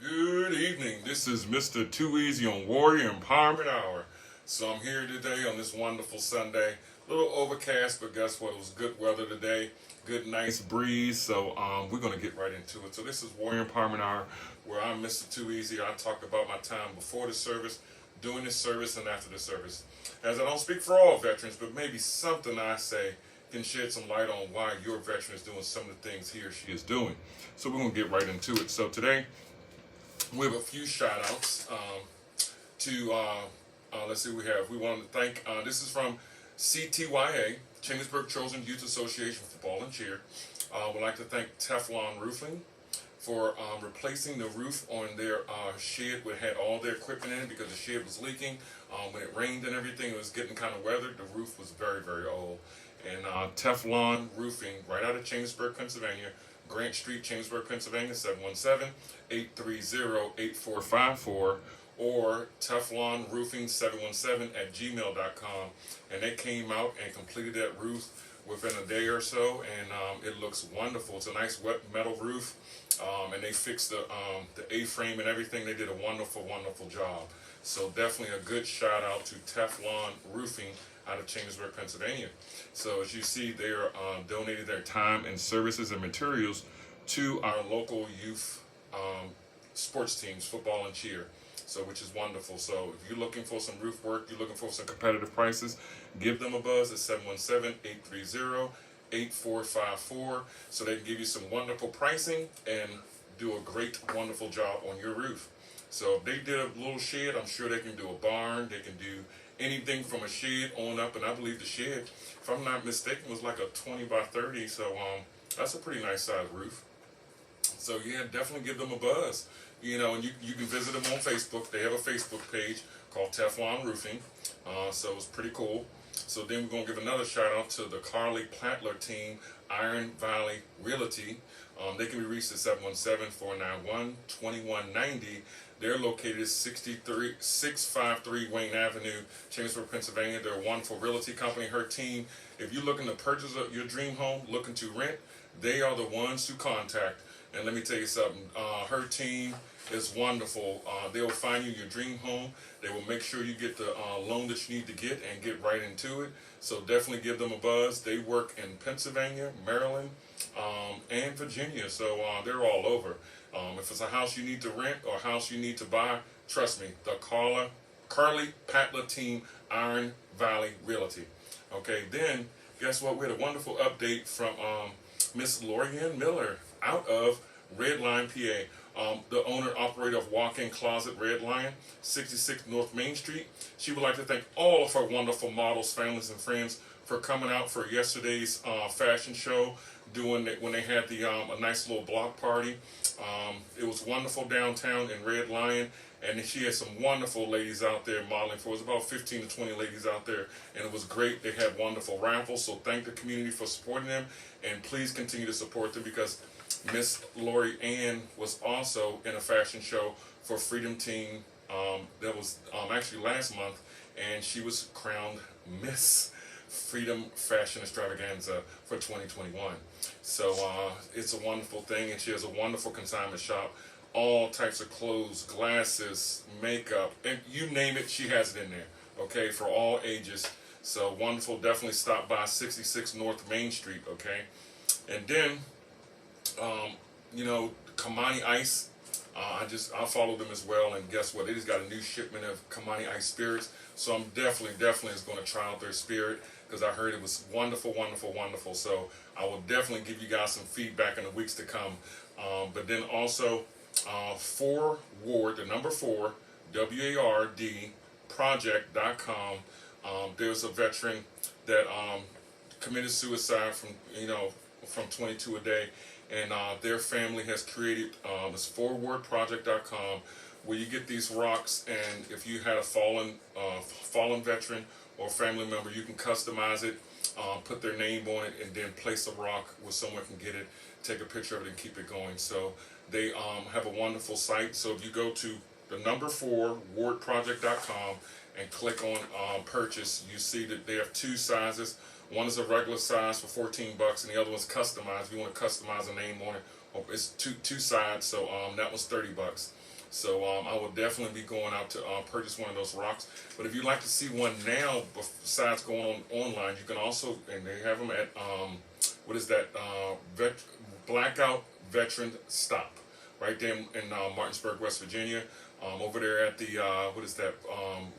Good evening. This is Mr. Too Easy on Warrior Empowerment Hour. So I'm here today on this wonderful Sunday. A little overcast, but guess what? It was good weather today. Good, nice breeze. So we're going to get right into it. So this is Warrior Empowerment Hour, where I'm Mr. Too Easy. I talk about my time before the service, during the service, and after the service. As I don't speak for all veterans, but maybe something I say can shed some light on why your veteran is doing some of the things he or she is doing. So we're going to get right into it. So today, we have a few shout outs let's see, we want to thank, this is from CTYA, Chambersburg Chosen Youth Association for Ball and Cheer. We'd like to thank Teflon Roofing for replacing the roof on their shed. We had all their equipment in it because the shed was leaking. When it rained and everything, it was getting kind of weathered. The roof was very, very old. And Teflon Roofing, right out of Chambersburg, Pennsylvania, Grant Street, Chambersburg, Pennsylvania, 717-830-8454, or Teflon Roofing 717@gmail.com. And they came out and completed that roof within a day or so, and it looks wonderful. It's a nice wet metal roof, and they fixed the A-frame and everything. They did a wonderful, wonderful job. So definitely a good shout out to Teflon Roofing out of Chambersburg, Pennsylvania. So as you see, they're donated their time and services and materials to our local youth sports teams, football and cheer. So which is wonderful. So if you're looking for some roof work, you're looking for some competitive prices, give them a buzz at 717-830-8454 so they can give you some wonderful pricing and do a great, wonderful job on your roof. So if they did a little shed, I'm sure they can do a barn. They can do anything from a shed on up, and I believe the shed, if I'm not mistaken, was like a 20 by 30. So that's a pretty nice size roof. So yeah, definitely give them a buzz. You know, and you can visit them on Facebook. They have a Facebook page called Teflon Roofing. So it's pretty cool. So then we're going to give another shout out to the Patla team, Iron Valley Realty. They can be reached at 717-491-2190. They're located at 653 Wayne Avenue, Chambersburg, Pennsylvania. They're a wonderful realty company. Her team, if you're looking to purchase your dream home, looking to rent, they are the ones to contact. And let me tell you something, her team is wonderful. They will find you your dream home. They will make sure you get the loan that you need to get and get right into it. So definitely give them a buzz. They work in Pennsylvania, Maryland, and Virginia. So they're all over. If it's a house you need to rent or a house you need to buy, trust me, the Carly Patla team, Iron Valley Realty. Okay, then guess what? We had a wonderful update from Miss Laurie Miller out of Red Lion, PA. The owner operator of Walk-In Closet Red Lion, 66 North Main Street. She would like to thank all of her wonderful models, families, and friends for coming out for yesterday's fashion show, doing it when they had the a nice little block party. It was wonderful downtown in Red Lion, and she had some wonderful ladies out there modeling for us. It was about 15 to 20 ladies out there, and it was great. They had wonderful raffles, so thank the community for supporting them, and please continue to support them because Miss Laurie Ann was also in a fashion show for Freedom Team that was actually last month, and she was crowned Miss Freedom Fashion Extravaganza for 2021. So it's a wonderful thing, and she has a wonderful consignment shop. All types of clothes, glasses, makeup, and you name it, she has it in there, okay, for all ages. So wonderful. Definitely stop by 66 North Main Street, okay? And then you know, Kamoni Ice, I follow them as well, and guess what? They just got a new shipment of Kamoni Ice spirits, so I'm definitely is going to try out their spirit because I heard it was wonderful, wonderful, wonderful. So I will definitely give you guys some feedback in the weeks to come. But then also, 4 Ward, the number 4, WARD project.com. There's a veteran that committed suicide from 22 a day. And their family has created this 4wardproject.com where you get these rocks, and if you had a fallen veteran or family member, you can customize it, put their name on it, and then place a rock where someone can get it, take a picture of it, and keep it going. So they have a wonderful site. So if you go to the number 4wardproject.com and click on purchase, you see that they have 2 sizes. One is a regular size for $14, and the other one's customized. If you want to customize a name on it, it's two sides, so that was $30. So I will definitely be going out to purchase one of those rocks. But if you'd like to see one now, besides going on online, you can also, and they have them at what is that? Blackout Veteran Stop, right there in Martinsburg, West Virginia. Over there at the what is that?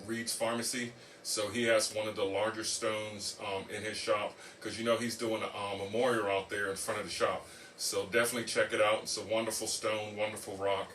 Reed's Pharmacy. So he has one of the larger stones in his shop, because you know he's doing a memorial out there in front of the shop. So definitely check it out. It's a wonderful stone, wonderful rock.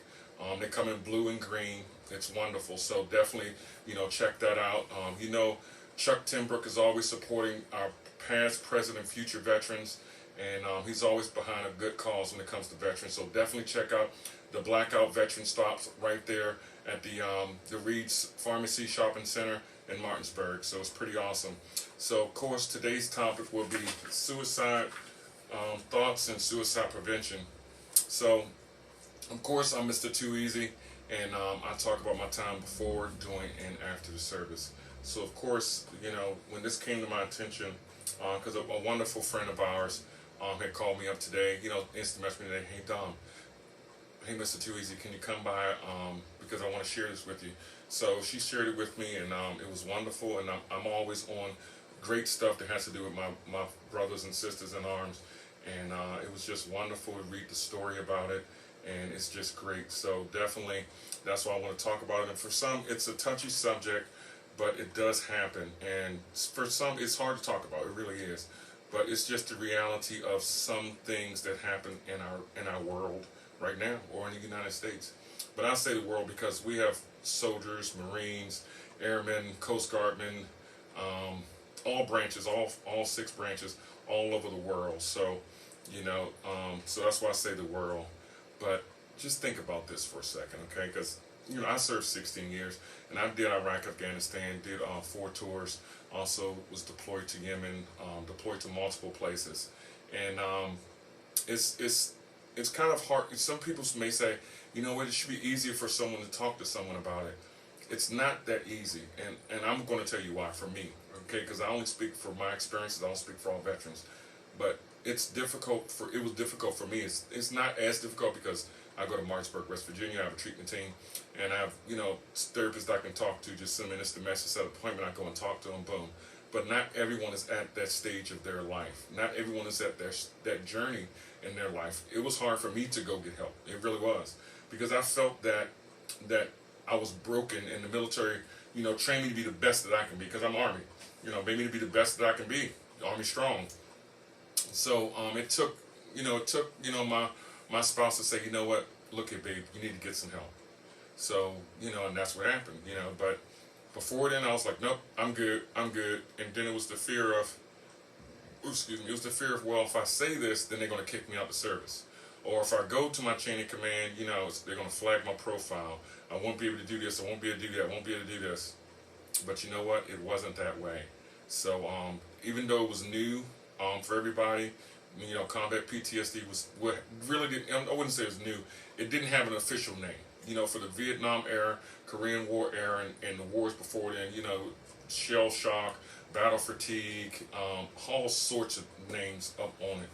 They come in blue and green. It's wonderful. So definitely, you know, check that out. You know, Chuck Timbrook is always supporting our past, present, and future veterans, and he's always behind a good cause when it comes to veterans. So definitely check out the Blackout Veteran Stops right there at the Reed's Pharmacy Shopping Center in Martinsburg. So it's pretty awesome. So of course today's topic will be suicide thoughts and suicide prevention. So of course I'm Mr. Too Easy, and I talk about my time before, during, and after the service. So of course, you know, when this came to my attention, because a wonderful friend of ours had called me up today, you know, instant messaged me today, hey Dom, hey Mr. Too Easy, can you come by because I want to share this with you. So she shared it with me, and it was wonderful, and I'm always on great stuff that has to do with my brothers and sisters in arms, and it was just wonderful to read the story about it, and it's just great. So definitely that's why I want to talk about it. And for some it's a touchy subject, but it does happen, and for some it's hard to talk about, it really is, but it's just the reality of some things that happen in our world right now, or in the United States. But I say the world because we have soldiers, Marines, airmen, Coast Guardmen, all branches, all 6 branches, all over the world. So, you know, so that's why I say the world. But just think about this for a second, okay? Because, you know, I served 16 years, and I did Iraq, Afghanistan, did 4 tours, also was deployed to Yemen, deployed to multiple places. And it's kind of hard. Some people may say, you know what, it should be easier for someone to talk to someone about it. It's not that easy, and I'm going to tell you why, for me, okay? Because I only speak for my experiences, I don't speak for all veterans. But it was difficult for me. It's not as difficult because I go to Martinsburg, West Virginia, I have a treatment team, and I have, you know, therapists I can talk to, just send me this message, set an appointment, I go and talk to them, boom. But not everyone is at that stage of their life. Not everyone is at that journey in their life. It was hard for me to go get help. It really was. Because I felt that I was broken in the military, you know, trained me to be the best that I can be, because I'm Army. You know, made me to be the best that I can be. Army strong. So it took my spouse to say, you know what, look here, babe, you need to get some help. So, you know, and that's what happened, you know. But before then I was like, nope, I'm good. And then it was the fear of, well, if I say this, then they're going to kick me out the service. Or if I go to my chain of command, you know, they're going to flag my profile. I won't be able to do this. I won't be able to do that. I won't be able to do this. But you know what? It wasn't that way. So even though it was new for everybody, you know, combat PTSD was what really didn't, I wouldn't say it was new. It didn't have an official name. You know, for the Vietnam era, Korean War era, and the wars before then, you know, shell shock, battle fatigue, all sorts of names up on it.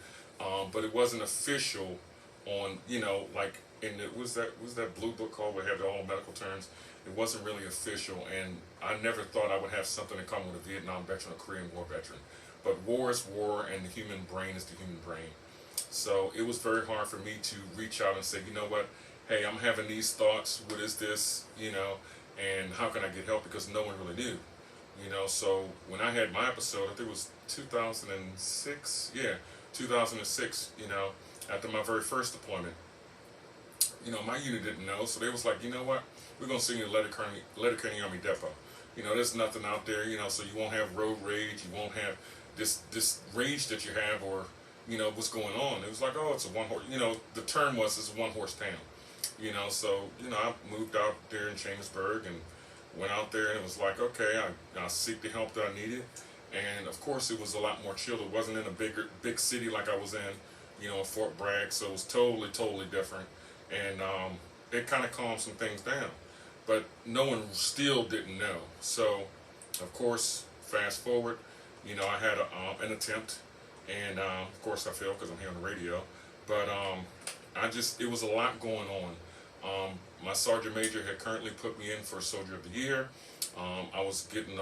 But it wasn't official on, you know, like in the, was that blue book called where it had all medical terms? It wasn't really official, and I never thought I would have something in common with a Vietnam veteran or Korean War veteran. But war is war, and the human brain is the human brain. So it was very hard for me to reach out and say, you know what, hey, I'm having these thoughts, what is this, you know, and how can I get help, because no one really knew. You know, so when I had my episode, I think it was 2006, 2006, you know, after my very first deployment. You know, my unit didn't know, so they was like, you know what, we're going to send you to Letterkenny Army Depot. You know, there's nothing out there, you know, so you won't have road rage, you won't have this rage that you have, or, you know, what's going on. It was like, oh, it's a one-horse, you know, the term was it's a one-horse town. You know, so, you know, I moved out there in Chambersburg and went out there, and it was like, okay, I seek the help that I needed. And, of course, it was a lot more chill. It wasn't in a big city like I was in, you know, in Fort Bragg, so it was totally different. And it kind of calmed some things down. But no one still didn't know. So, of course, fast forward, you know, I had an attempt, and of course I failed because I'm here on the radio. But it was a lot going on. My sergeant major had currently put me in for Soldier of the Year. I was getting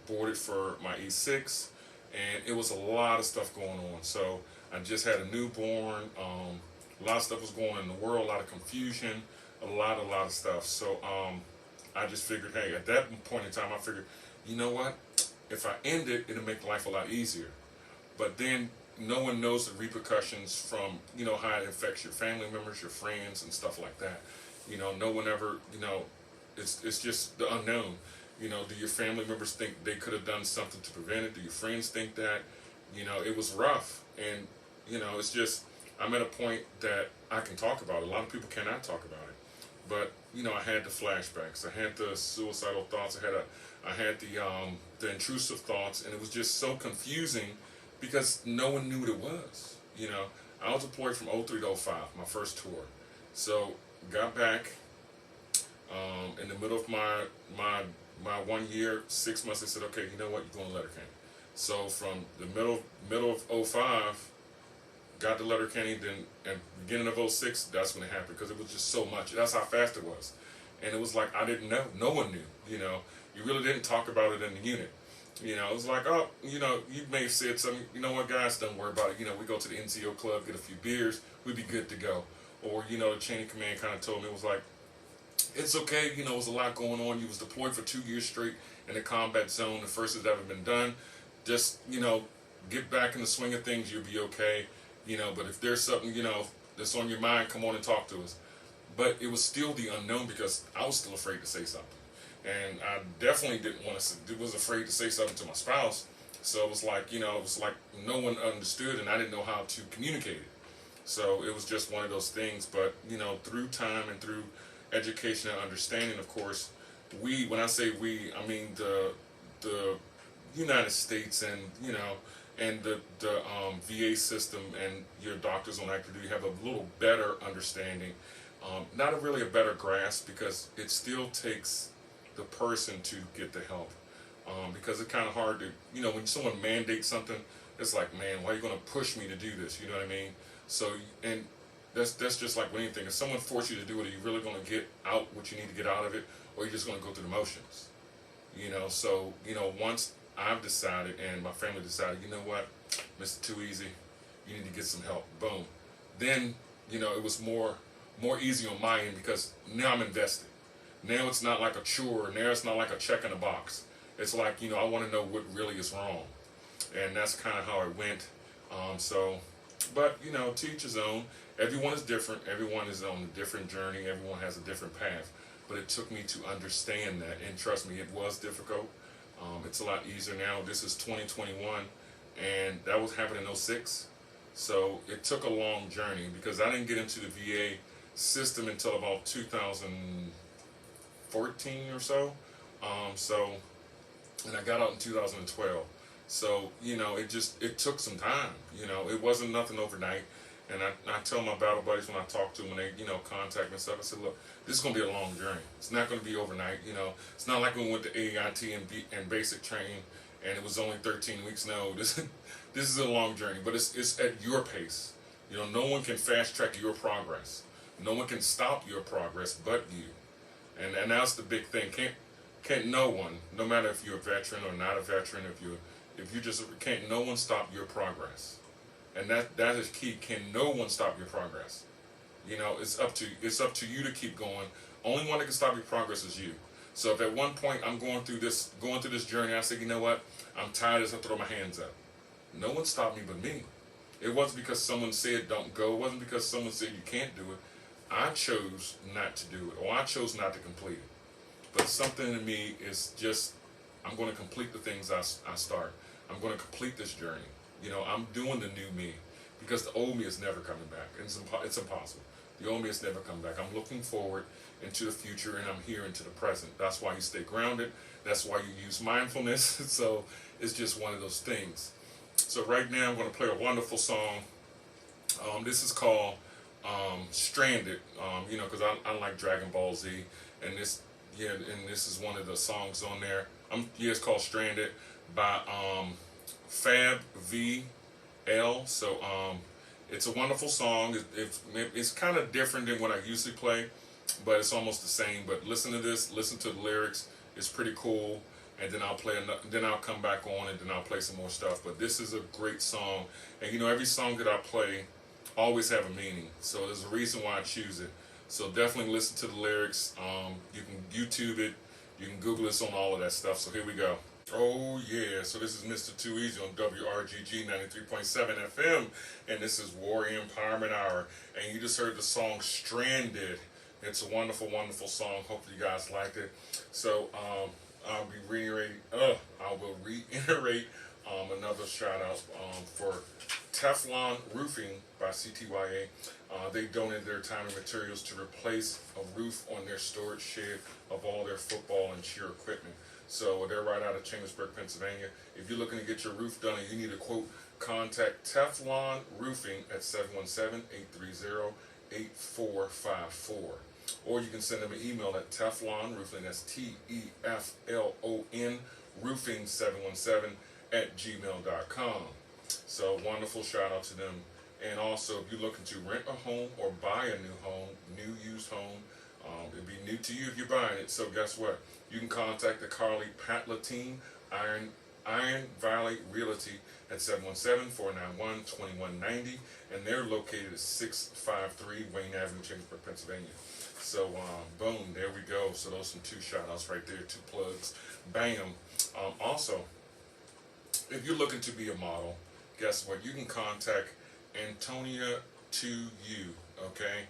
boarded for my E6, and it was a lot of stuff going on. So I just had a newborn. A lot of stuff was going on in the world, a lot of confusion, a lot of stuff. So I just figured, hey, at that point in time, I figured, you know what? If I end it, it'll make life a lot easier. But then no one knows the repercussions from, how it affects your family members, your friends, and stuff like that. No one ever, it's just the unknown. Do your family members think they could have done something to prevent it? Do your friends think that? It was rough. And, it's just, I'm at a point that I can talk about it. A lot of people cannot talk about it. But, I had the flashbacks. I had the suicidal thoughts. I had the intrusive thoughts. And it was just so confusing because no one knew what it was. I was deployed from 03 to 05, my first tour. So, got back in the middle of my 1 year, 6 months. They said, okay, you know what, you're going to Letterkenny. So from the middle of 05, got to Letterkenny. Then at the beginning of 06, that's when it happened because it was just so much. That's how fast it was, and it was like I didn't know. No one knew. You really didn't talk about it in the unit. It was like, oh, you may have said something. You know what, guys, don't worry about it. We go to the NCO club, get a few beers, we'd be good to go. Or the chain of command kind of told me, it was like, it's okay, it was a lot going on. You was deployed for 2 years straight in a combat zone, the first that's ever been done. Just, get back in the swing of things, you'll be okay. But if there's something, that's on your mind, come on and talk to us. But it was still the unknown because I was still afraid to say something. And I definitely was afraid to say something to my spouse. So it was like, no one understood and I didn't know how to communicate it. So it was just one of those things. But, through time and through education and understanding, of course, when I say we, I mean the United States and, and the VA system and your doctors on active duty have a little better understanding. Not really a better grasp because it still takes the person to get the help. Because it's kind of hard to, when someone mandates something, it's like, man, why are you going to push me to do this? You know what I mean? So, and that's just like with anything. If someone forces you to do it, are you really going to get out what you need to get out of it, or are you just going to go through the motions? So, once I've decided and my family decided, you know what, Mr. Too Easy, you need to get some help. Boom. Then, it was more easy on my end because now I'm invested. Now it's not like a chore. Now it's not like a check in a box. It's like, I want to know what really is wrong. And that's kind of how it went. But, to each his own. Everyone is different. Everyone is on a different journey. Everyone has a different path. But it took me to understand that. And trust me, it was difficult. It's a lot easier now. This is 2021. And that was happening in 06. So it took a long journey because I didn't get into the VA system until about 2014 or so. And I got out in 2012. So, it took some time. It wasn't nothing overnight. And I tell my battle buddies when I talk to them, when they, contact me and stuff, I said, look, this is going to be a long journey. It's not going to be overnight. It's not like when we went to AIT and basic training and it was only 13 weeks. No, this is a long journey, but it's at your pace. No one can fast track your progress. No one can stop your progress but you. And that's the big thing. Can't no one, no matter if you're a veteran or not a veteran, if you just can't no one stop your progress. And that is key. Can no one stop your progress? It's up to you to keep going. Only one that can stop your progress is you. So if at one point I'm going through this journey, I say, you know what? I'm tired as I throw my hands up. No one stopped me but me. It wasn't because someone said don't go. It wasn't because someone said you can't do it. I chose not to do it, or I chose not to complete it. But something in me is just, I'm going to complete the things I start. I'm going to complete this journey. I'm doing the new me because the old me is never coming back. It's impossible. The old me is never coming back. I'm looking forward into the future and I'm here into the present. That's why you stay grounded. That's why you use mindfulness. So it's just one of those things. So right now I'm going to play a wonderful song. This is called Stranded, because I like Dragon Ball Z, and this is one of the songs on there. It's called Stranded by Fab VL. So it's a wonderful song. It's kind of different than what I usually play. but it's almost the same. But listen to this, listen to the lyrics. It's pretty cool. And then I'll play then I'll come back on and then I'll play some more stuff. But this is a great song, and you know every song that I play always have a meaning. So there's a reason why I choose it. So definitely listen to the lyrics. You can YouTube it, you can Google this on all of that stuff. So here we go. Oh yeah, so this is Mr. Too Easy on WRGG 93.7 FM, and this is Warrior Empowerment Hour. And you just heard the song Stranded. It's a wonderful, wonderful song. Hopefully you guys liked it. So I will reiterate another shout out for Teflon Roofing by CTYA. They donated their time and materials to replace a roof on their storage shed of all their football and cheer equipment. So they're right out of Chambersburg, Pennsylvania. If you're looking to get your roof done and you need a quote, contact Teflon Roofing at 717-830-8454. Or you can send them an email at Teflon Roofing, that's TEFLON Roofing 717 at gmail.com. So wonderful shout out to them. And also, if you're looking to rent a home or buy a new home, new used home, it'd be new to you if you're buying it. So guess what? You can contact the Carly Patla team, Iron Valley Realty at 717-491-2190, and they're located at 653 Wayne Avenue, Chambersburg, Pennsylvania. So boom, there we go. So those are some two shout outs right there, two plugs. Bam. Also, if you're looking to be a model, guess what? You can contact Antonia to you. Okay,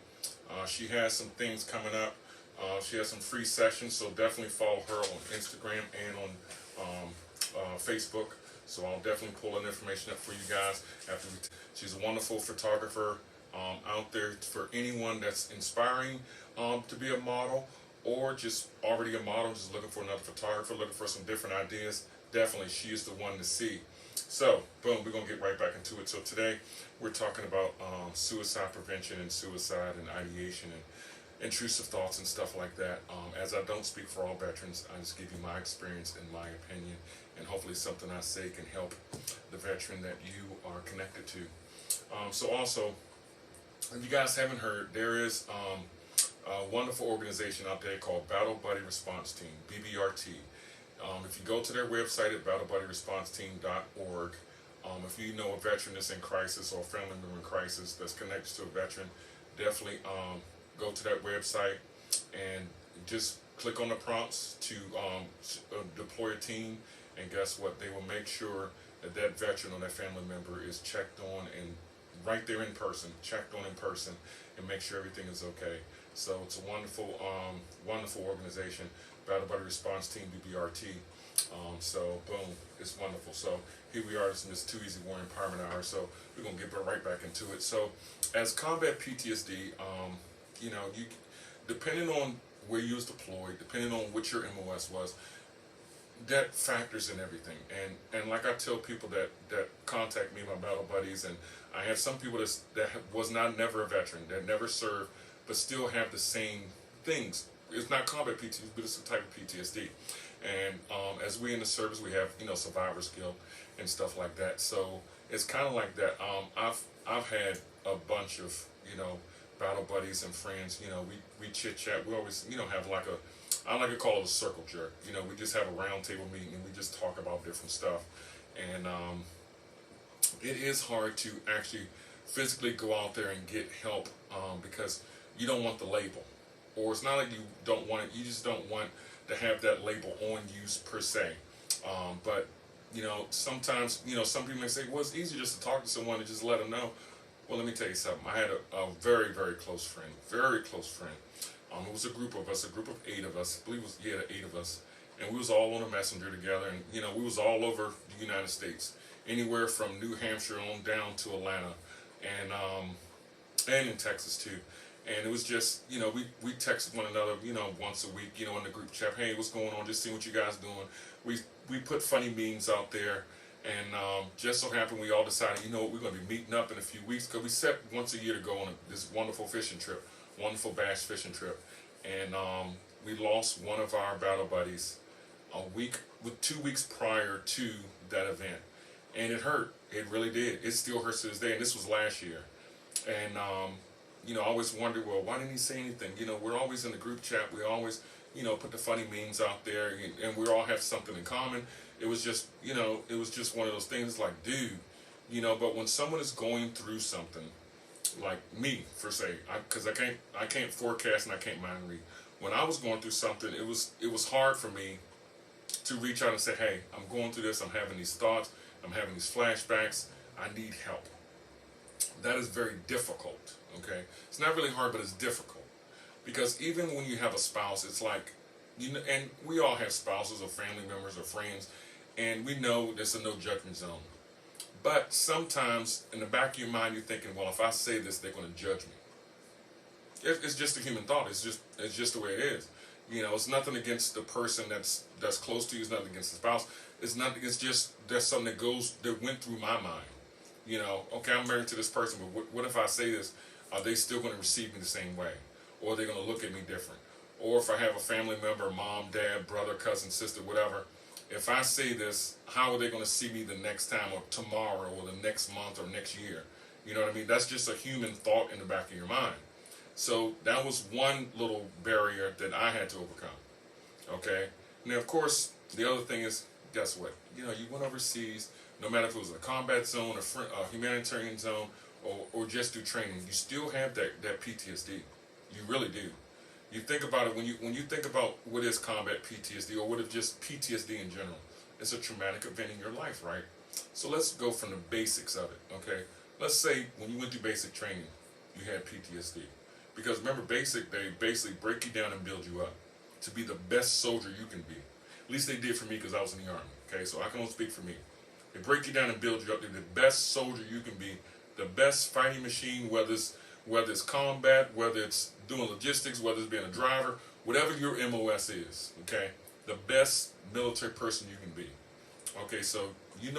she has some things coming up. She has some free sessions, so definitely follow her on Instagram and on Facebook. So I'll definitely pull that information up for you guys. She's a wonderful photographer out there for anyone that's inspiring to be a model, or just already a model, just looking for another photographer, looking for some different ideas. Definitely, she is the one to see. So, boom, we're going to get right back into it. So today, we're talking about suicide prevention and suicide and ideation and intrusive thoughts and stuff like that. As I don't speak for all veterans, I just give you my experience and my opinion, and hopefully something I say can help the veteran that you are connected to. So also, if you guys haven't heard, there is a wonderful organization out there called Battle Buddy Response Team, BBRT. If you go to their website at battlebuddyresponseteam.org, if you know a veteran that's in crisis or a family member in crisis that's connected to a veteran, definitely go to that website and just click on the prompts to deploy a team, and guess what? They will make sure that that veteran or that family member is checked on and right there in person, checked on in person, and make sure everything is okay. So it's a wonderful, wonderful organization, Battle Buddy Response Team, BBRT. So boom, it's wonderful. So here we are, this is Too Easy Warrior Empowerment Hour. So we're gonna get right back into it. So as combat PTSD, you know, you depending on where you was deployed, depending on what your MOS was, that factors in everything. And like I tell people that contact me, my battle buddies, and I have some people that was never a veteran, that never served, but still have the same things. It's not combat PTSD, but it's a type of PTSD. And as we in the service, we have, you know, survivor's guilt and stuff like that. So it's kind of like that. I've had a bunch of, you know, battle buddies and friends. You know, we chit chat. We always, you know, have like I like to call it a circle jerk. You know, we just have a round table meeting and we just talk about different stuff. And it is hard to actually physically go out there and get help because you don't want the label. Or it's not like you don't want it, you just don't want to have that label on you per se. But, you know, sometimes, you know, some people may say, well, it's easier just to talk to someone and just let them know. Well, let me tell you something. I had a very, very close friend, very close friend. It was a group of us, a group of 8 of us. I believe it was, 8 of us. And we was all on a messenger together. And, you know, we was all over the United States, anywhere from New Hampshire on down to Atlanta, and in Texas too. And it was just, you know, we texted one another, you know, once a week, you know, in the group chat. Hey, what's going on? Just seeing what you guys doing. We put funny memes out there, and just so happened we all decided, you know what, we're going to be meeting up in a few weeks, because we set once a year to go on this wonderful fishing trip, wonderful bass fishing trip. And we lost one of our battle buddies 2 weeks prior to that event, and it hurt. It really did. It still hurts to this day. And this was last year, and I always wonder, well, why didn't he say anything? We're always in the group chat. We always, put the funny memes out there, and we all have something in common. It was just, it was just one of those things like, dude, but when someone is going through something, like me, for say, because I can't forecast and I can't mind read. When I was going through something, it was hard for me to reach out and say, hey, I'm going through this, I'm having these thoughts, I'm having these flashbacks, I need help. That is very difficult, okay? It's not really hard, but it's difficult. Because even when you have a spouse, it's like, and we all have spouses or family members or friends, and we know there's a no judgment zone. But sometimes in the back of your mind, you're thinking, well, if I say this, they're going to judge me. It's just a human thought. It's just the way it is. It's nothing against the person that's close to you. It's nothing against the spouse. It's nothing. It's just there's something that went through my mind. Okay, I'm married to this person, but what if I say this? Are they still going to receive me the same way, or are they going to look at me different? Or if I have a family member, mom, dad, brother, cousin, sister, whatever, if I say this, how are they going to see me the next time, or tomorrow, or the next month, or next year? You know what I mean? That's just a human thought in the back of your mind. So that was one little barrier that I had to overcome. Okay? Now, of course, the other thing is, guess what? You went overseas, no matter if it was a combat zone, a humanitarian zone, or just do training, you still have that PTSD. You really do. You think about it, when you think about what is combat PTSD, or what is just PTSD in general, it's a traumatic event in your life, right? So let's go from the basics of it, okay? Let's say when you went through basic training, you had PTSD. Because remember, they basically break you down and build you up to be the best soldier you can be. At least they did for me, because I was in the Army, okay? So I can only speak for me. They break you down and build you up to be the best soldier you can be, the best fighting machine, whether it's combat, whether it's doing logistics, whether it's being a driver, whatever your MOS is, okay? The best military person you can be. Okay, so you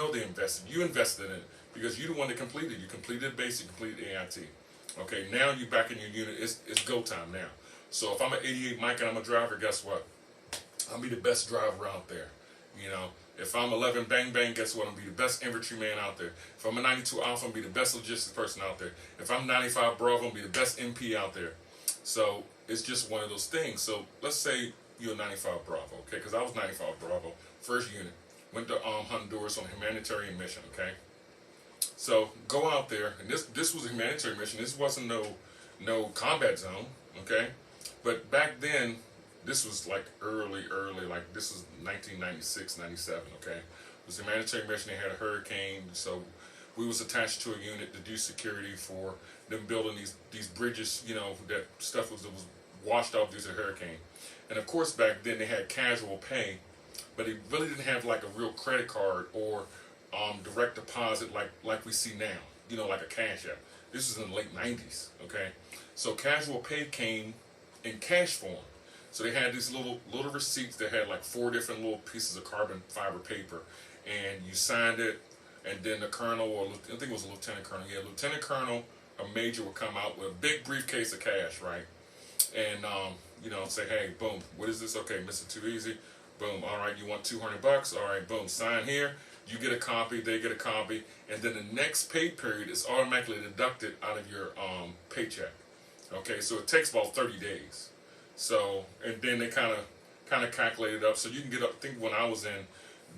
invested in it, because you're the one that completed. You completed basic, completed AIT. Okay, now you're back in your unit. It's go time now. So if I'm an 88 Mike and I'm a driver, guess what? I'll be the best driver out there. If I'm 11 Bang Bang, guess what? I'll be the best infantryman out there. If I'm a 92 Alpha, I'll be the best logistics person out there. If I'm 95 Bravo, I'll be the best MP out there. So it's just one of those things. So let's say you're 95 Bravo, okay? Because I was 95 Bravo, first unit. Went to Honduras on a humanitarian mission, okay? So go out there, and this was a humanitarian mission. This wasn't no combat zone, okay? But back then, this was like early, like this was 1996, 97, okay? It was a humanitarian mission. They had a hurricane, so we was attached to a unit to do security for them building these bridges, that stuff was washed off due to the hurricane. And of course, back then they had casual pay, but they really didn't have like a real credit card or direct deposit like we see now, like a cash app. This was in the late 90s, okay? So casual pay came in cash form. So they had these little receipts that had like 4 different little pieces of carbon fiber paper, and you signed it, and then the colonel, or I think it was a lieutenant colonel, lieutenant colonel, a major would come out with a big briefcase of cash, right? And say, hey, boom, what is this? Okay, Mr. Too Easy, boom, all right, you want $200? All right, boom, sign here. You get a copy, they get a copy, and then the next pay period is automatically deducted out of your paycheck. Okay, so it takes about 30 days. So, and then they kind of calculate it up, so you can get up. I think when I was in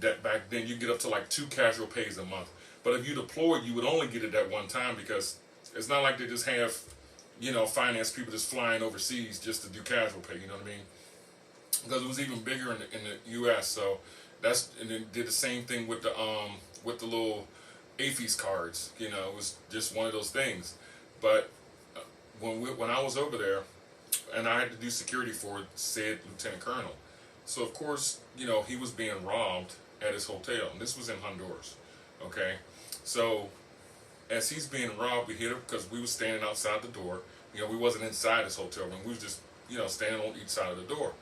that back then, you get up to like 2 casual pays a month. But if you deployed, you would only get it that one time, because it's not like they just have, finance people just flying overseas just to do casual pay. You know what I mean? Because it was even bigger in the U.S. So and then did the same thing with the little AFIS cards. It was just one of those things. But when I was over there, and I had to do security for said lieutenant colonel, so of course, he was being robbed at his hotel, and this was in Honduras. Okay, so as he's being robbed, we hit him because we was standing outside the door. We wasn't inside his hotel room. We was just standing on each side of the door.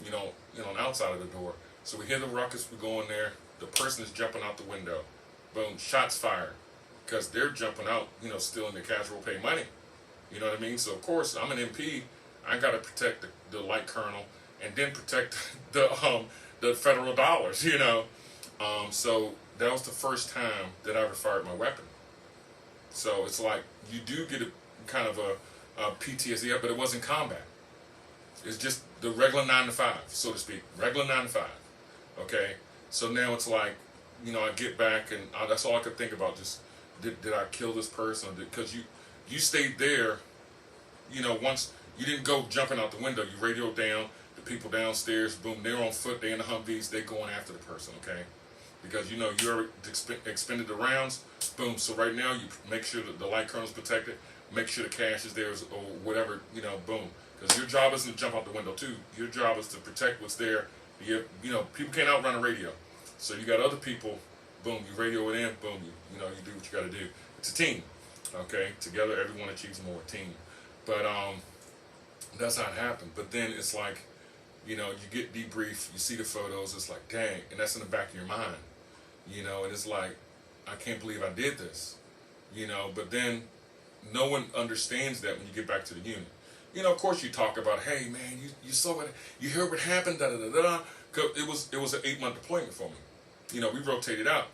On the outside of the door. So we hear the ruckus, we go in there, the person is jumping out the window. Boom, shots fired. Because they're jumping out, stealing the casual pay money. You know what I mean? So of course, I'm an MP, I gotta protect the light colonel, and then protect the federal dollars, So that was the first time that I ever fired my weapon. So it's like, you do get a kind of PTSD, but it wasn't combat. It's just the regular 9 to 5, so to speak, regular 9 to 5. Okay, so now it's like, I get back and that's all I could think about. Just did I kill this person? Because you stayed there. Once you didn't go jumping out the window, you radioed down the people downstairs. Boom, they're on foot. They're in the Humvees. They're going after the person. Okay, because you already expended the rounds. Boom. So right now you make sure that the light colonel's protected. Make sure the cash is there or whatever. Boom. Because your job isn't to jump out the window too. Your job is to protect what's there. People can't outrun a radio. So you got other people. Boom, you radio it in. Boom, you do what you got to do. It's a team. Okay, together everyone achieves more. Team. But that's how it happened. But then it's like, you get debriefed. You see the photos. It's like, dang, and that's in the back of your mind. And it's like, I can't believe I did this. But then no one understands that when you get back to the unit. Of course you talk about, hey man, you saw what, you heard what happened, da da da da. Cause it was an 8-month deployment for me. We rotated out,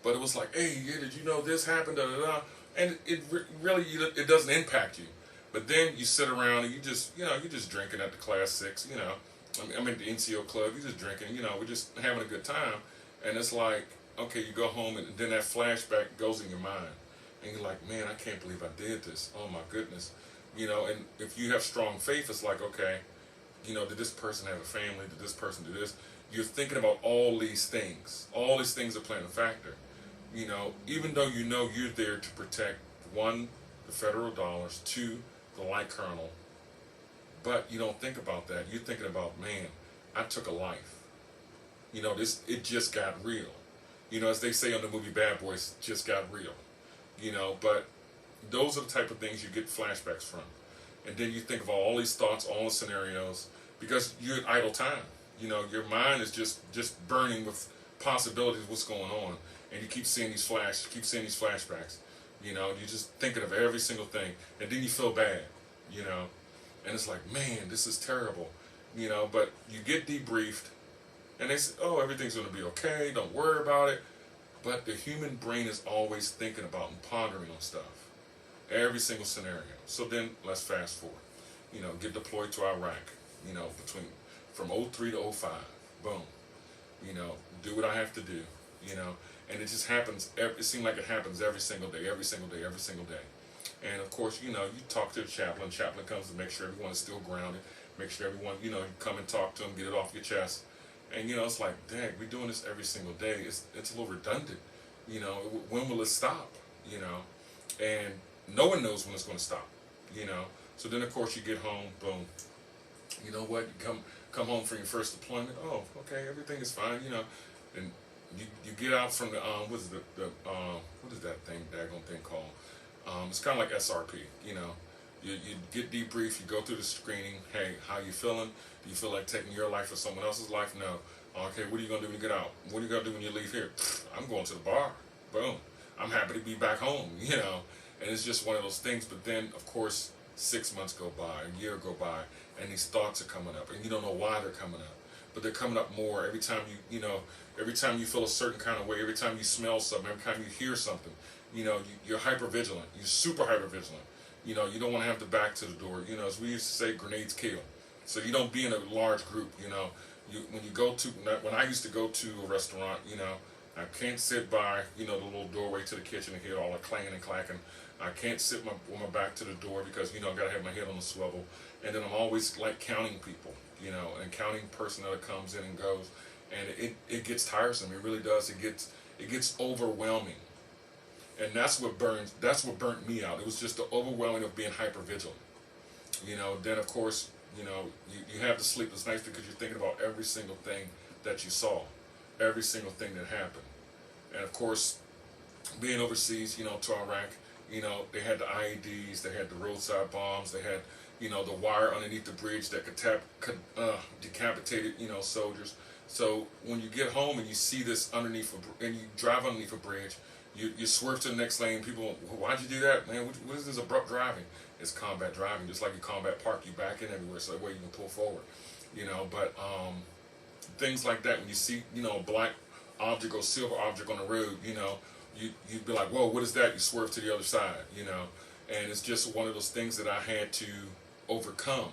but it was like, hey, yeah, did you know this happened, da da da. And it really, it doesn't impact you. But then you sit around and you just, you're just drinking at the Class 6, I'm at the NCO club, you're just drinking, we're just having a good time. And it's like, okay, you go home and then that flashback goes in your mind. And you're like, man, I can't believe I did this. Oh my goodness. And if you have strong faith, it's like, okay, did this person have a family? Did this person do this? You're thinking about all these things. All these things are playing a factor. Even though you're there to protect, 1, the federal dollars, 2, the light colonel. But you don't think about that. You're thinking about, man, I took a life. It just got real. As they say on the movie Bad Boys, just got real. But those are the type of things you get flashbacks from. And then you think of all these thoughts, all the scenarios, because you're at idle time. Your mind is just burning with possibilities of what's going on. And you keep seeing these flashbacks. You're just thinking of every single thing. And then you feel bad, And it's like, man, this is terrible. But you get debriefed. And they say, oh, everything's going to be okay. Don't worry about it. But the human brain is always thinking about and pondering on stuff. Every single scenario. So then let's fast forward. Get deployed to Iraq. From 03 to 05. Boom. Do what I have to do. And it just happens. It seems like it happens every single day. And of course, you talk to the chaplain. Chaplain comes to make sure everyone is still grounded. Make sure everyone, you come and talk to them, get it off your chest. And it's like, dang, we're doing this every single day. It's a little redundant. When will it stop? And no one knows when it's going to stop. So then of course you get home, boom. You know what? You come home from your first deployment. Oh, okay, everything is fine. And you get out from the what is that daggone thing called? It's kind of like SRP. You get debriefed. You go through the screening. Hey, how you feeling? Do you feel like taking your life or someone else's life? No. Okay, what are you gonna do when you get out? What are you gonna do when you leave here? I'm going to the bar. Boom. I'm happy to be back home. And it's just one of those things. But then, of course, 6 months go by, a year go by, and these thoughts are coming up, and you don't know why they're coming up, but they're coming up more every time every time you feel a certain kind of way, every time you smell something, every time you hear something, you're hyper vigilant, you're super hyper vigilant. You don't want to have the back to the door. As we used to say, grenades kill. So you don't be in a large group. When I used to go to a restaurant, I can't sit by, the little doorway to the kitchen and hear all the clanging and clacking. I can't sit with my back to the door because, I got to have my head on the swivel. And then I'm always like counting people, and counting personnel that comes in and goes. And it gets tiresome. It really does. It gets overwhelming. And that's what burnt me out. It was just the overwhelming of being hyper vigilant. Then of course, you have the sleepless nights because you're thinking about every single thing that you saw, every single thing that happened. And of course, being overseas, to Iraq, they had the IEDs, they had the roadside bombs, they had, the wire underneath the bridge that could decapitate, soldiers. So when you get home and you see this and you drive underneath a bridge, you swerve to the next lane. People, why'd you do that, man? What is this abrupt driving? It's combat driving, just like you combat park. You back in everywhere, so that way you can pull forward. But things like that. When you see, a black object or silver object on the road, you'd be like, whoa, what is that? You swerve to the other side, And it's just one of those things that I had to overcome.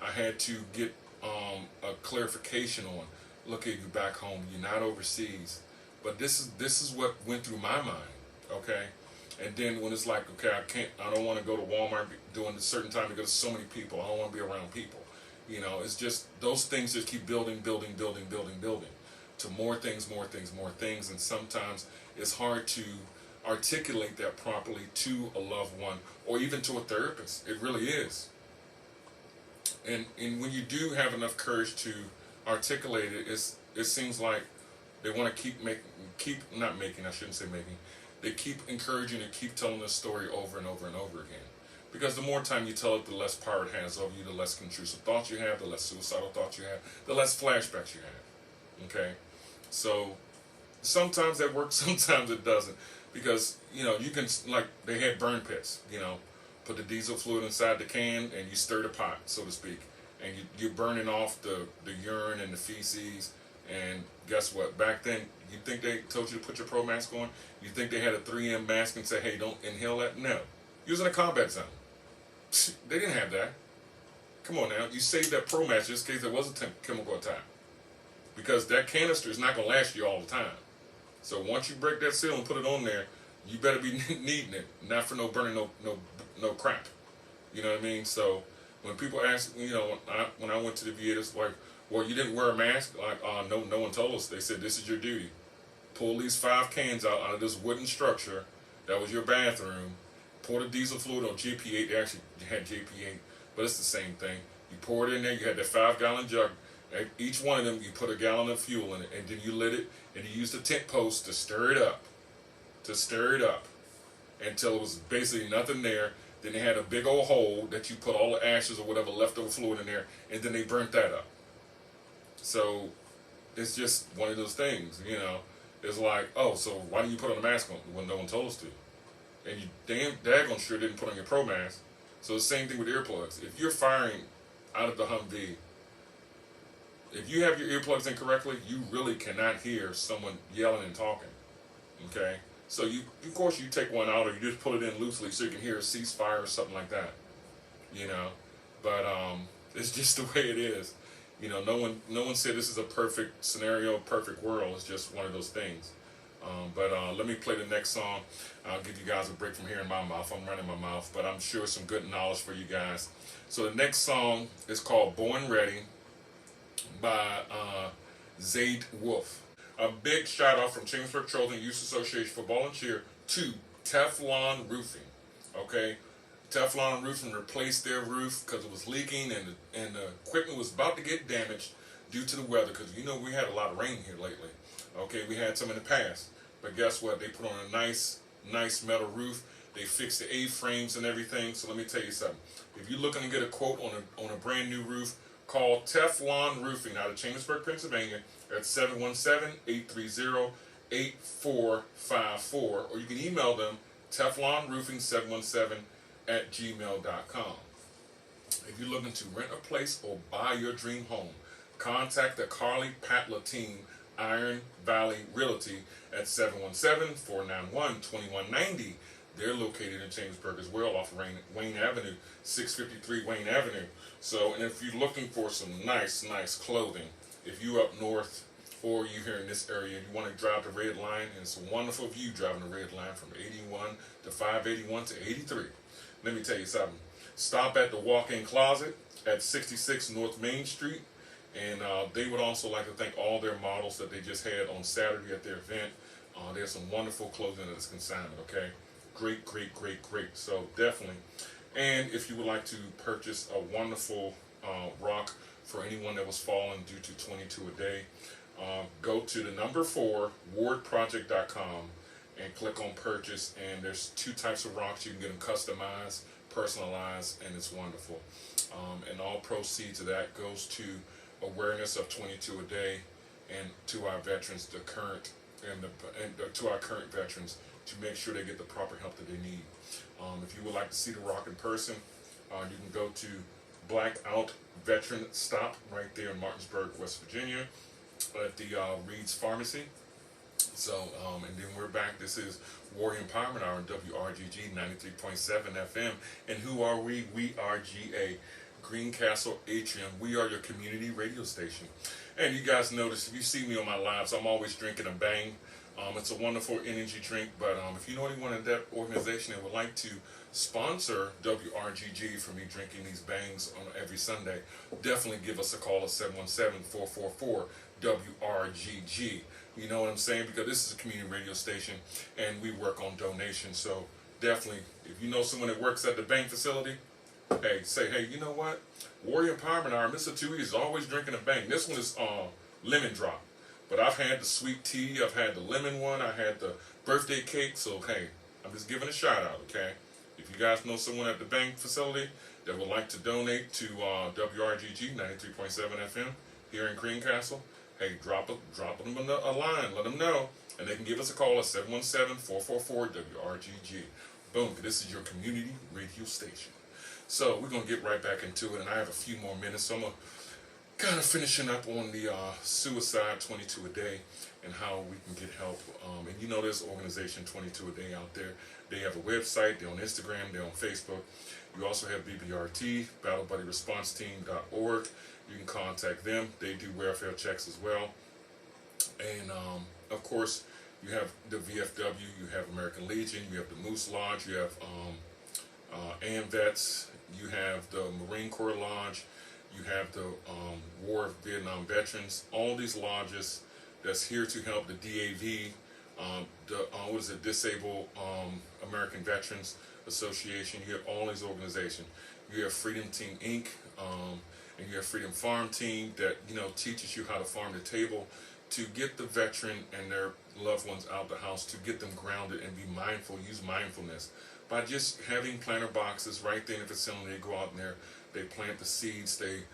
I had to get a clarification on. Look at you back home. You're not overseas. But this is what went through my mind. Okay. And then when it's like, okay, I don't want to go to Walmart during a certain time because so many people. I don't want to be around people. You know, it's just those things just keep building to more things, and sometimes it's hard to articulate that properly to a loved one or even to a therapist. It really is. And when you do have enough courage to articulate it, it seems like they want to they keep encouraging and keep telling the story over and over and over again. Because the more time you tell it, the less power it has over you, the less intrusive thoughts you have, the less suicidal thoughts you have, the less flashbacks you have. Okay? So sometimes that works, sometimes it doesn't. Because, you know, you can, like, they had burn pits, you know, put the diesel fluid inside the can and you stir the pot, so to speak. And you're burning off the urine and the feces. And guess what? Back then, you think they told you to put your pro mask on? You think they had a 3M mask and say, hey, don't inhale that? No. You was in a combat zone. They didn't have that. Come on now. You saved that pro mask just in case there was a chemical attack. Because that canister is not going to last you all the time. So once you break that seal and put it on there, you better be needing it. Not for no burning no crap. You know what I mean? So when people ask, you know, when I went to the VA, it's like, well, you didn't wear a mask? Like, no one told us. They said, this is your duty. Pull these 5 cans out of this wooden structure. That was your bathroom. Pour the diesel fluid on GP8. They actually had GP8, but it's the same thing. You pour it in there. You had that 5-gallon jug. Each one of them, you put a gallon of fuel in it, and then you lit it, and you used a tent post to stir it up. Until it was basically nothing there. Then they had a big old hole that you put all the ashes or whatever leftover fluid in there, and then they burnt that up. So it's just one of those things, you know. It's like, oh, so why didn't you put on a mask on when no one told us to? And you daggone sure didn't put on your pro mask. So the same thing with earplugs. If you're firing out of the Humvee, if you have your earplugs in correctly, you really cannot hear someone yelling and talking. Okay? So of course you take one out or you just put it in loosely so you can hear a ceasefire or something like that. You know? But it's just the way it is. You know, no one said this is a perfect scenario, perfect world. It's just one of those things. But let me play the next song. I'll give you guys a break from hearing my mouth. I'm running my mouth, but I'm sure some good knowledge for you guys. So the next song is called Born Ready by Zaid Wolf. A big shout out from Timbrook Children Youth Association for volunteer to Teflon Roofing. Okay? Teflon Roofing replaced their roof because it was leaking and the equipment was about to get damaged due to the weather, because you know we had a lot of rain here lately. Okay, we had some in the past, but guess what? They put on a nice metal roof. They fixed the A-frames and everything. So let me tell you something. If you're looking to get a quote on a brand new roof, call Teflon Roofing out of Chambersburg, Pennsylvania at 717-830-8454, or you can email them teflonroofing717@gmail.com. If you're looking to rent a place or buy your dream home, contact the Patla team, Iron Valley Realty, at 717-491-2190. They're located in Chambersburg as well, off Wayne Avenue, 653 Wayne Avenue. So, and if you're looking for some nice clothing, if you're up north or you're here in this area and you want to drive the red line, and it's a wonderful view driving the red line from 81 to 581 to 83. Let me tell you something. Stop at the Walk-In Closet at 66 North Main Street. And they would also like to thank all their models that they just had on Saturday at their event. There's some wonderful clothing that's consignment, okay? Great. So definitely. And if you would like to purchase a wonderful rock for anyone that was falling due to 22 a day, go to the number 4, wardproject.com, and click on purchase. And there's 2 types of rocks. You can get them customized, personalized, and it's wonderful. And all proceeds of that goes to awareness of 22 a day, and to our veterans, to our current veterans, to make sure they get the proper help that they need. If you would like to see the rock in person, you can go to Blackout Veteran Stop right there in Martinsburg, West Virginia, at the Reed's Pharmacy. So, and then we're back. This is Warrior Empowerment Hour on WRGG 93.7 FM. And who are we? We are GA, Greencastle Atrium. We are your community radio station. And you guys notice, if you see me on my lives, I'm always drinking a Bang. It's a wonderful energy drink, but if you know anyone in that organization that would like to sponsor WRGG for me drinking these Bangs on every Sunday, definitely give us a call at 717-444-WRGG. You know what I'm saying? Because this is a community radio station, and we work on donations. So definitely, if you know someone that works at the Bang facility, hey, say, hey, you know what? Warrior Empowerment Hour, Mr. Tui is always drinking a Bang. This one is lemon drop. But I've had the sweet tea, I've had the lemon one, I had the birthday cake, so hey, I'm just giving a shout out, okay? If you guys know someone at the Bank facility that would like to donate to WRGG 93.7 FM here in Greencastle, hey, drop them a line, let them know, and they can give us a call at 717-444-WRGG. Boom, this is your community radio station. So we're going to get right back into it, and I have a few more minutes, so I'm going to kind of finishing up on the suicide 22 a day and how we can get help. And you know, there's organization 22 a day out there. They have a website, they're on Instagram, they're on Facebook. You also have BBRT, BattleBuddyResponseTeam.org. You can contact them. They do welfare checks as well. And of course, you have the VFW, you have American Legion, you have the Moose Lodge, you have AMVETS, you have the Marine Corps Lodge, you have the War of Vietnam Veterans, all these lodges that's here to help the DAV, Disabled American Veterans Association. You have all these organizations. You have Freedom Team Inc., and you have Freedom Farm Team that, you know, teaches you how to farm the table to get the veteran and their loved ones out the house, to get them grounded and be mindful, use mindfulness by just having planter boxes right there in the facility. They go out in there, they plant the seeds, they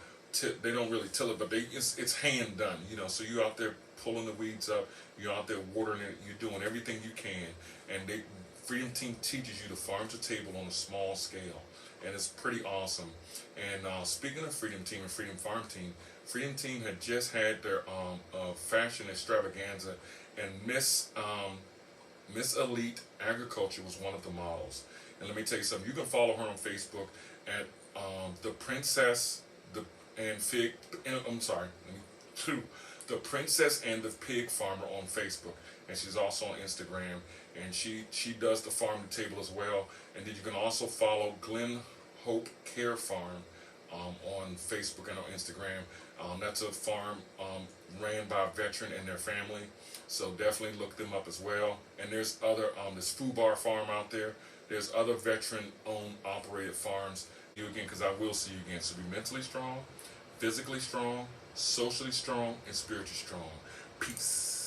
don't really till it, but it's hand done, you know. So you're out there pulling the weeds up, you're out there watering it, you're doing everything you can, and Freedom Team teaches you to farm to table on a small scale, and it's pretty awesome. And speaking of Freedom Team and Freedom Farm Team, Freedom Team had just had their fashion extravaganza, and Miss Elite Agriculture was one of the models. And let me tell you something, you can follow her on Facebook at the Princess and the Pig Farmer on Facebook, and she's also on Instagram, and she does the farm to table as well. And then you can also follow Glen Hope Care Farm on Facebook and on Instagram. That's a farm ran by a veteran and their family, so definitely look them up as well. And there's other this Food Bar Farm out there. There's other veteran-owned, operated farms. You again, because I will see you again. So be mentally strong, physically strong, socially strong, and spiritually strong. Peace.